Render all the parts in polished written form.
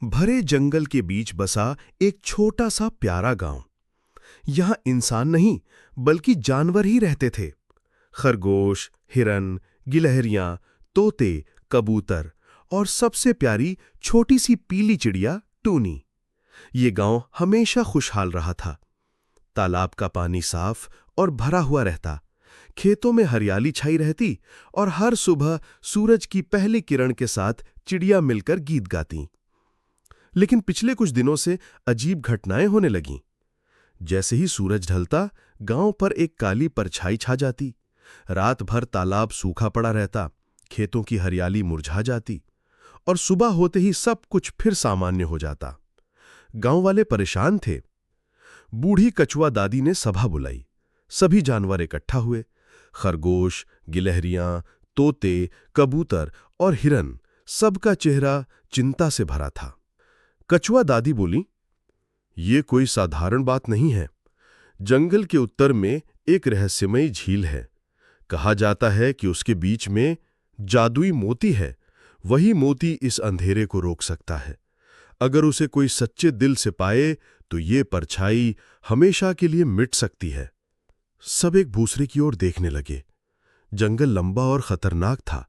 भरे जंगल के बीच बसा एक छोटा सा प्यारा गांव। यहां इंसान नहीं बल्कि जानवर ही रहते थे। खरगोश, हिरन, गिलहरियां, तोते, कबूतर और सबसे प्यारी छोटी सी पीली चिड़िया टूनी। ये गांव हमेशा खुशहाल रहा था। तालाब का पानी साफ और भरा हुआ रहता, खेतों में हरियाली छाई रहती और हर सुबह सूरज की पहली किरण के साथ चिड़िया मिलकर गीत गाती। लेकिन पिछले कुछ दिनों से अजीब घटनाएं होने लगीं। जैसे ही सूरज ढलता, गांव पर एक काली परछाई छा जाती। रात भर तालाब सूखा पड़ा रहता, खेतों की हरियाली मुरझा जाती और सुबह होते ही सब कुछ फिर सामान्य हो जाता। गांव वाले परेशान थे। बूढ़ी कछुआ दादी ने सभा बुलाई। सभी जानवर इकट्ठा हुए। खरगोश, गिलहरियां, तोते, कबूतर और हिरन, सबका चेहरा चिंता से भरा था। कछुआ दादी बोली, ये कोई साधारण बात नहीं है। जंगल के उत्तर में एक रहस्यमयी झील है। कहा जाता है कि उसके बीच में जादुई मोती है। वही मोती इस अंधेरे को रोक सकता है। अगर उसे कोई सच्चे दिल से पाए तो ये परछाई हमेशा के लिए मिट सकती है। सब एक दूसरे की ओर देखने लगे। जंगल लंबा और खतरनाक था।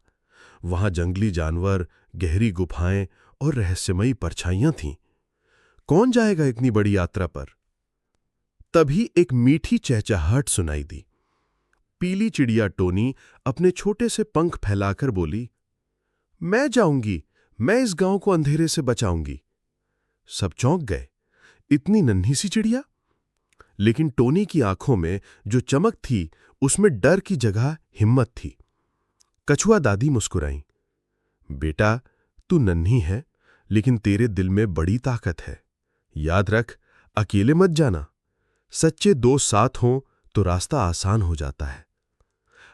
वहां जंगली जानवर, गहरी गुफाएं और रहस्यमयी परछाइयां थीं। कौन जाएगा इतनी बड़ी यात्रा पर? तभी एक मीठी चहचहाहट सुनाई दी। पीली चिड़िया टोनी अपने छोटे से पंख फैलाकर बोली, मैं जाऊंगी, मैं इस गांव को अंधेरे से बचाऊंगी। सब चौंक गए। इतनी नन्ही सी चिड़िया? लेकिन टोनी की आंखों में जो चमक थी, उसमें डर की जगह हिम्मत थी। कछुआ दादी मुस्कुराई, बेटा, तू नन्ही है, लेकिन तेरे दिल में बड़ी ताकत है। याद रख, अकेले मत जाना। सच्चे दोस्त साथ हों तो रास्ता आसान हो जाता है।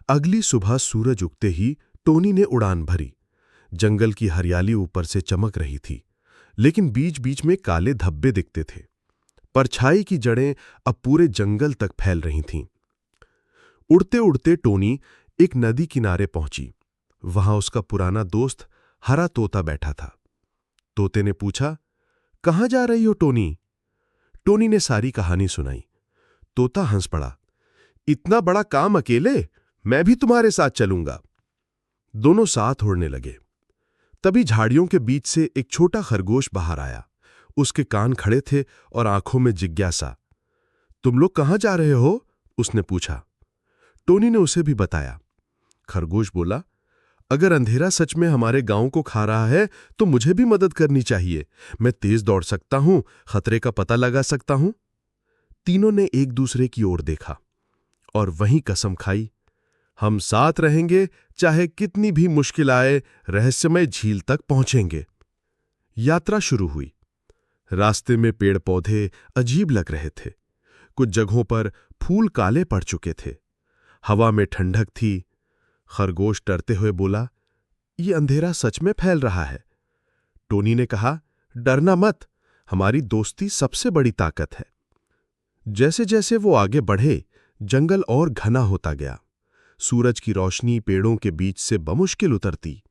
अगली सुबह सूरज उगते ही टोनी ने उड़ान भरी। जंगल की हरियाली ऊपर से चमक रही थी, लेकिन बीच बीच में काले धब्बे दिखते थे। परछाई की जड़ें अब पूरे जंगल तक फैल रही थीं। उड़ते उड़ते टोनी एक नदी किनारे पहुंची। वहां उसका पुराना दोस्त हरा तोता बैठा था। तोते ने पूछा, कहां जा रही हो टोनी? टोनी ने सारी कहानी सुनाई। तोता हंस पड़ा, इतना बड़ा काम अकेले? मैं भी तुम्हारे साथ चलूंगा। दोनों साथ उड़ने लगे। तभी झाड़ियों के बीच से एक छोटा खरगोश बाहर आया। उसके कान खड़े थे और आंखों में जिज्ञासा। तुम लोग कहां जा रहे हो? उसने पूछा। टोनी ने उसे भी बताया। खरगोश बोला, अगर अंधेरा सच में हमारे गांव को खा रहा है तो मुझे भी मदद करनी चाहिए। मैं तेज दौड़ सकता हूं, खतरे का पता लगा सकता हूं। तीनों ने एक दूसरे की ओर देखा और वहीं कसम खाई, हम साथ रहेंगे, चाहे कितनी भी मुश्किल आए, रहस्यमय झील तक पहुंचेंगे। यात्रा शुरू हुई। रास्ते में पेड़ पौधे अजीब लग रहे थे। कुछ जगहों पर फूल काले पड़ चुके थे। हवा में ठंडक थी। खरगोश डरते हुए बोला, ये अंधेरा सच में फैल रहा है। टोनी ने कहा, डरना मत, हमारी दोस्ती सबसे बड़ी ताकत है। जैसे जैसे वो आगे बढ़े, जंगल और घना होता गया। सूरज की रोशनी पेड़ों के बीच से बमुश्किल उतरती।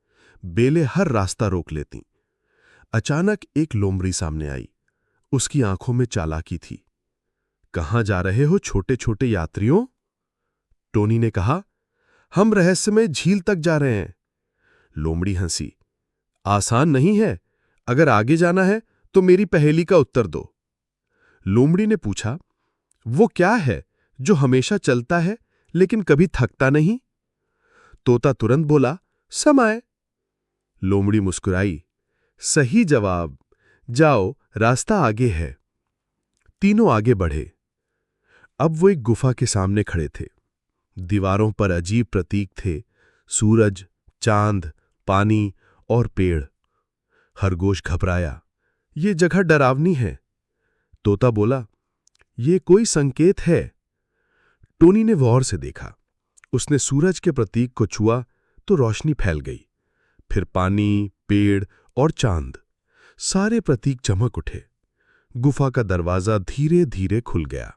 बेलें हर रास्ता रोक लेती। अचानक एक लोमड़ी सामने आई। उसकी आंखों में चालाकी थी। कहां जा रहे हो छोटे छोटे यात्रियों? टोनी ने कहा, हम रहस्यमय झील तक जा रहे हैं। लोमड़ी हंसी, आसान नहीं है। अगर आगे जाना है तो मेरी पहेली का उत्तर दो। लोमड़ी ने पूछा, वो क्या है जो हमेशा चलता है लेकिन कभी थकता नहीं? तोता तुरंत बोला, समय। लोमड़ी मुस्कुराई, सही जवाब। जाओ, रास्ता आगे है। तीनों आगे बढ़े। अब वो एक गुफा के सामने खड़े थे। दीवारों पर अजीब प्रतीक थे, सूरज, चांद, पानी और पेड़। खरगोश घबराया, ये जगह डरावनी है। तोता बोला, ये कोई संकेत है। टोनी ने गौर से देखा। उसने सूरज के प्रतीक को छुआ तो रोशनी फैल गई। फिर पानी, पेड़ और चांद, सारे प्रतीक चमक उठे। गुफा का दरवाजा धीरे धीरे खुल गया।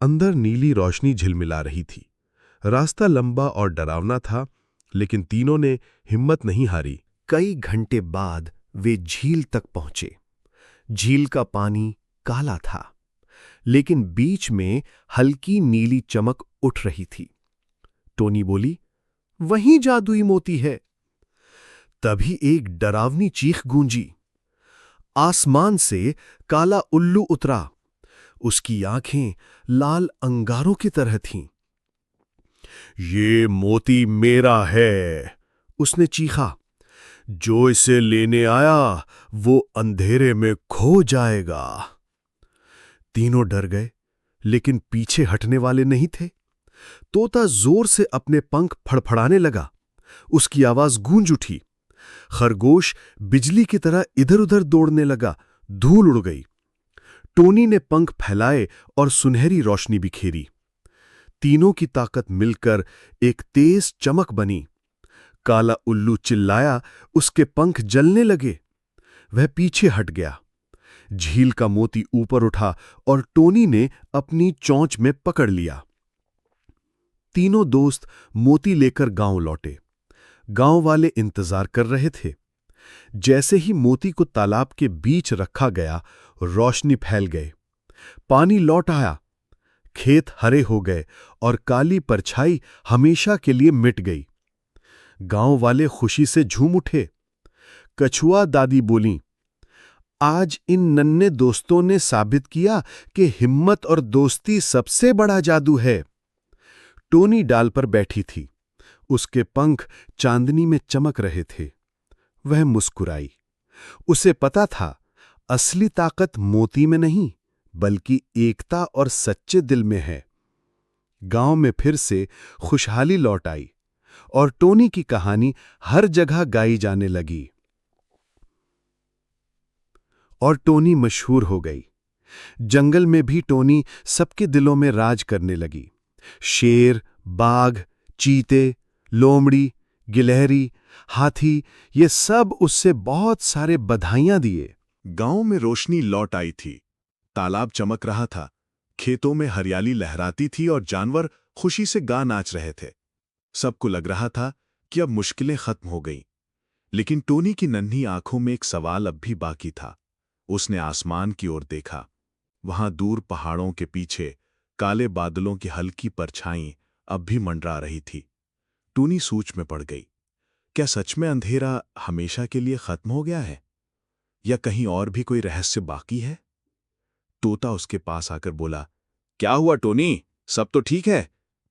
अंदर नीली रोशनी झिलमिला रही थी। रास्ता लंबा और डरावना था, लेकिन तीनों ने हिम्मत नहीं हारी। कई घंटे बाद वे झील तक पहुंचे। झील का पानी काला था, लेकिन बीच में हल्की नीली चमक उठ रही थी। टोनी बोली, वहीं जादुई मोती है। तभी एक डरावनी चीख गूंजी। आसमान से काला उल्लू उतरा। उसकी आंखें लाल अंगारों की तरह थीं। ये मोती मेरा है, उसने चीखा। जो इसे लेने आया वो अंधेरे में खो जाएगा। तीनों डर गए, लेकिन पीछे हटने वाले नहीं थे। तोता जोर से अपने पंख फड़फड़ाने लगा। उसकी आवाज गूंज उठी। खरगोश बिजली की तरह इधर उधर दौड़ने लगा। धूल उड़ गई। टोनी ने पंख फैलाए और सुनहरी रोशनी बिखेरी। तीनों की ताकत मिलकर एक तेज चमक बनी। काला उल्लू चिल्लाया, उसके पंख जलने लगे। वह पीछे हट गया। झील का मोती ऊपर उठा और टोनी ने अपनी चोंच में पकड़ लिया। तीनों दोस्त मोती लेकर गांव लौटे। गांव वाले इंतजार कर रहे थे। जैसे ही मोती को तालाब के बीच रखा गया, रोशनी फैल गई। पानी लौट आया। खेत हरे हो गए और काली परछाई हमेशा के लिए मिट गई। गांव वाले खुशी से झूम उठे। कछुआ दादी बोलीं, आज इन नन्हे दोस्तों ने साबित किया कि हिम्मत और दोस्ती सबसे बड़ा जादू है। टोनी डाल पर बैठी थी। उसके पंख चांदनी में चमक रहे थे। वह मुस्कुराई। उसे पता था, असली ताकत मोती में नहीं, बल्कि एकता और सच्चे दिल में है। गांव में फिर से खुशहाली लौट आई और टोनी की कहानी हर जगह गाई जाने लगी। और टोनी मशहूर हो गई। जंगल में भी टोनी सबके दिलों में राज करने लगी। शेर, बाघ, चीते, लोमड़ी, गिलहरी, हाथी, ये सब उससे बहुत सारे बधाइयां दिए। गांव में रोशनी लौट आई थी। तालाब चमक रहा था। खेतों में हरियाली लहराती थी और जानवर खुशी से गा नाच रहे थे। सबको लग रहा था कि अब मुश्किलें खत्म हो गईं। लेकिन टोनी की नन्ही आंखों में एक सवाल अब भी बाकी था। उसने आसमान की ओर देखा। वहां दूर पहाड़ों के पीछे काले बादलों की हल्की परछाई अब भी मंडरा रही थी। टोनी सोच में पड़ गई। क्या सच में अंधेरा हमेशा के लिए खत्म हो गया है, या कहीं और भी कोई रहस्य बाकी है? तोता उसके पास आकर बोला, क्या हुआ टोनी, सब तो ठीक है?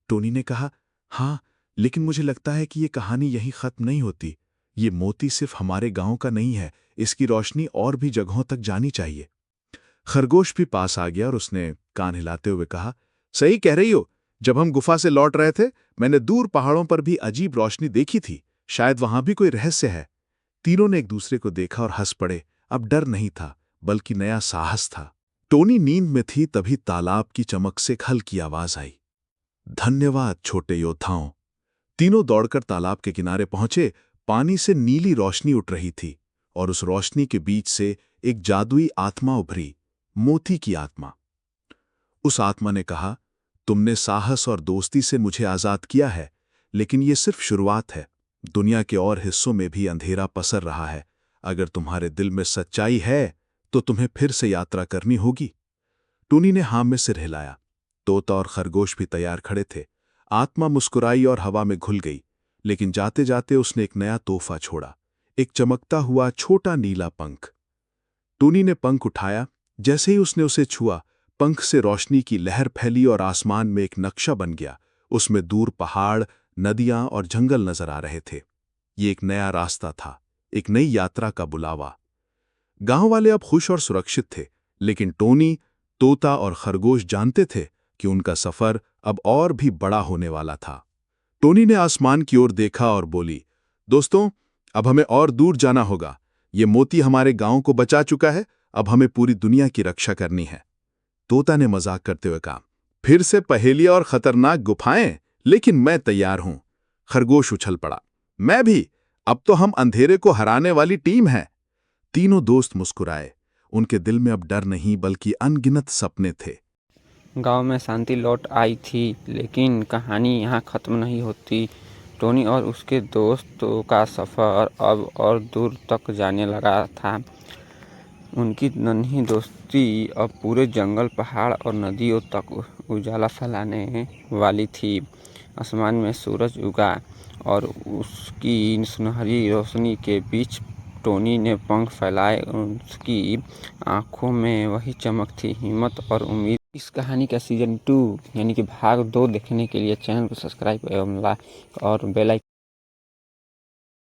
टोनी ने कहा, हाँ, लेकिन मुझे लगता है कि ये कहानी यहीं खत्म नहीं होती। ये मोती सिर्फ हमारे गांव का नहीं है, इसकी रोशनी और भी जगहों तक जानी चाहिए। खरगोश भी पास आ गया और उसने कान हिलाते हुए कहा, सही कह रही हो। जब हम गुफा से लौट रहे थे, मैंने दूर पहाड़ों पर भी अजीब रोशनी देखी थी। शायद वहां भी कोई रहस्य है। तीनों ने एक दूसरे को देखा और हंस पड़े। अब डर नहीं था, बल्कि नया साहस था। टोनी नींद में थी, तभी तालाब की चमक से एक हल्की आवाज आई, धन्यवाद छोटे योद्धाओं। तीनों दौड़कर तालाब के किनारे पहुंचे। पानी से नीली रोशनी उठ रही थी और उस रोशनी के बीच से एक जादुई आत्मा उभरी, मोती की आत्मा। उस आत्मा ने कहा, तुमने साहस और दोस्ती से मुझे आजाद किया है, लेकिन ये सिर्फ शुरुआत है। दुनिया के और हिस्सों में भी अंधेरा पसर रहा है। अगर तुम्हारे दिल में सच्चाई है तो तुम्हें फिर से यात्रा करनी होगी। टोनी ने हाँ में सिर हिलाया। तोता और खरगोश भी तैयार खड़े थे। आत्मा मुस्कुराई और हवा में घुल गई, लेकिन जाते जाते उसने एक नया तोहफा छोड़ा, एक चमकता हुआ छोटा नीला पंख। टोनी ने पंख उठाया। जैसे ही उसने उसे छुआ, पंख से रोशनी की लहर फैली और आसमान में एक नक्शा बन गया। उसमें दूर पहाड़, नदियां और जंगल नजर आ रहे थे। ये एक नया रास्ता था, एक नई यात्रा का बुलावा। गांव वाले अब खुश और सुरक्षित थे, लेकिन टोनी, तोता और खरगोश जानते थे कि उनका सफर अब और भी बड़ा होने वाला था। टोनी ने आसमान की ओर देखा और बोली, दोस्तों, अब हमें और दूर जाना होगा। ये मोती हमारे गांव को बचा चुका है, अब हमें पूरी दुनिया की रक्षा करनी है। तोता ने मजाक करते हुए कहा, फिर से पहेलियां और खतरनाक गुफाएं, लेकिन मैं तैयार हूं। खरगोश उछल पड़ा, मैं भी। अब तो हम अंधेरे को हराने वाली टीम हैं। तीनों दोस्त मुस्कुराए। उनके दिल में अब डर नहीं, बल्कि अनगिनत सपने थे। गांव में शांति लौट आई थी, लेकिन कहानी यहाँ ख़त्म नहीं होती। टोनी और उसके दोस्तों का सफ़र अब और दूर तक जाने लगा था। उनकी नन्ही दोस्ती अब पूरे जंगल, पहाड़ और नदियों तक उजाला फैलाने वाली थी। आसमान में सूरज उगा और उसकी सुनहरी रोशनी के बीच टोनी ने पंख फैलाए। उसकी आंखों में वही चमक थी, हिम्मत और उम्मीद। इस कहानी का सीजन 2 यानी कि भाग 2 देखने के लिए चैनल को सब्सक्राइब एवं लाइक और बेल आइकन